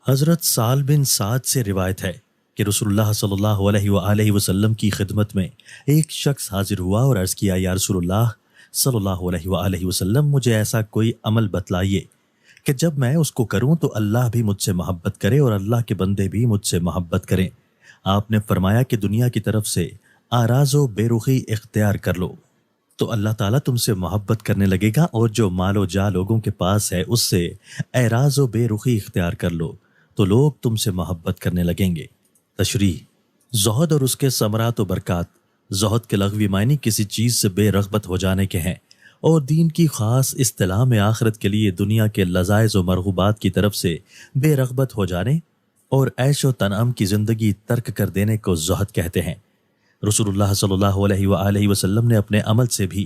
حضرت سال بن سعد سے روایت ہے کہ رسول اللہ صلی اللہ علیہ وآلہ وسلم کی خدمت میں ایک شخص حاضر ہوا اور عرض کیا، یا رسول اللہ صلی اللہ علیہ وآلہ وسلم، مجھے ایسا کوئی عمل بتلائیے کہ جب میں اس کو کروں تو اللہ بھی مجھ سے محبت کرے اور اللہ کے بندے بھی مجھ سے محبت کریں۔ آپ نے فرمایا کہ دنیا کی طرف سے آراز و بے رخی اختیار کر لو تو اللہ تعالیٰ تم سے محبت کرنے لگے گا، اور جو مال و جا لوگوں کے پاس ہے اس سے اعراض و بے رخی اختیار کر لو تو لوگ تم سے محبت کرنے لگیں گے۔ تشریح: زہد اور اس کے ثمرات و برکات۔ زہد کے لغوی معنی کسی چیز سے بے رغبت ہو جانے کے ہیں، اور دین کی خاص اصطلاح میں آخرت کے لیے دنیا کے لذائذ و مرغوبات کی طرف سے بے رغبت ہو جانے اور عیش و تنعم کی زندگی ترک کر دینے کو زہد کہتے ہیں۔ رسول اللہ صلی اللہ علیہ وآلہ وسلم نے اپنے عمل سے بھی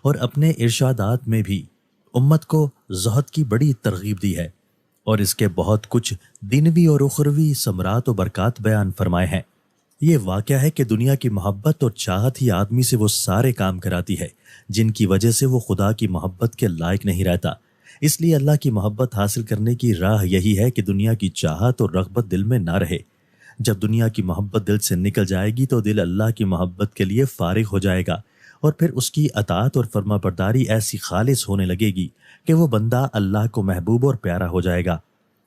اور اپنے ارشادات میں بھی امت کو زہد کی بڑی ترغیب دی ہے، اور اس کے بہت کچھ دنوی اور اخروی ثمرات و برکات بیان فرمائے ہیں۔ یہ واقعہ ہے کہ دنیا کی محبت اور چاہت ہی آدمی سے وہ سارے کام کراتی ہے جن کی وجہ سے وہ خدا کی محبت کے لائق نہیں رہتا۔ اس لیے اللہ کی محبت حاصل کرنے کی راہ یہی ہے کہ دنیا کی چاہت اور رغبت دل میں نہ رہے۔ جب دنیا کی محبت دل سے نکل جائے گی تو دل اللہ کی محبت کے لیے فارغ ہو جائے گا، اور پھر اس کی اطاعت اور فرما برداری ایسی خالص ہونے لگے گی کہ وہ بندہ اللہ کو محبوب اور پیارا ہو جائے گا۔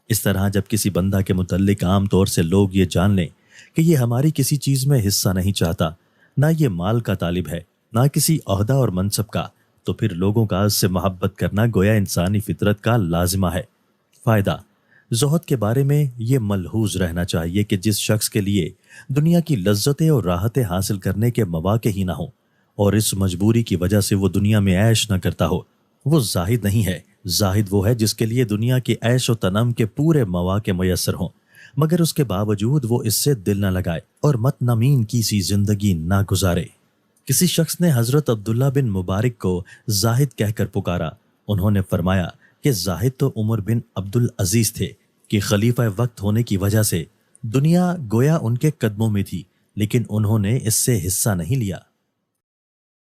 اس طرح جب کسی بندہ کے متعلق عام طور سے لوگ یہ جان لیں کہ یہ ہماری کسی چیز میں حصہ نہیں چاہتا، نہ یہ مال کا طالب ہے، نہ کسی عہدہ اور منصب کا، تو پھر لوگوں کا اس سے محبت کرنا گویا انسانی فطرت کا لازمہ ہے۔ فائدہ: زہد کے بارے میں یہ ملحوظ رہنا چاہیے کہ جس شخص کے لیے دنیا کی لذتیں اور راحتیں حاصل کرنے کے مواقع ہی نہ ہوں، اور اس مجبوری کی وجہ سے وہ دنیا میں عیش نہ کرتا ہو، وہ زاہد نہیں ہے۔ زاہد وہ ہے جس کے لیے دنیا کے عیش و تنعم کے پورے مواقع میسر ہوں، مگر اس کے باوجود وہ اس سے دل نہ لگائے اور مطمئن کی سی زندگی نہ گزارے۔ کسی شخص نے حضرت عبداللہ بن مبارک کو زاہد کہہ کر پکارا۔ انہوں نے فرمایا کہ زاہد تو عمر بن عبدالعزیز تھے کہ خلیفہ وقت ہونے کی وجہ سے دنیا گویا ان کے قدموں میں تھی، لیکن انہوں نے اس سے حصہ نہیں لیا۔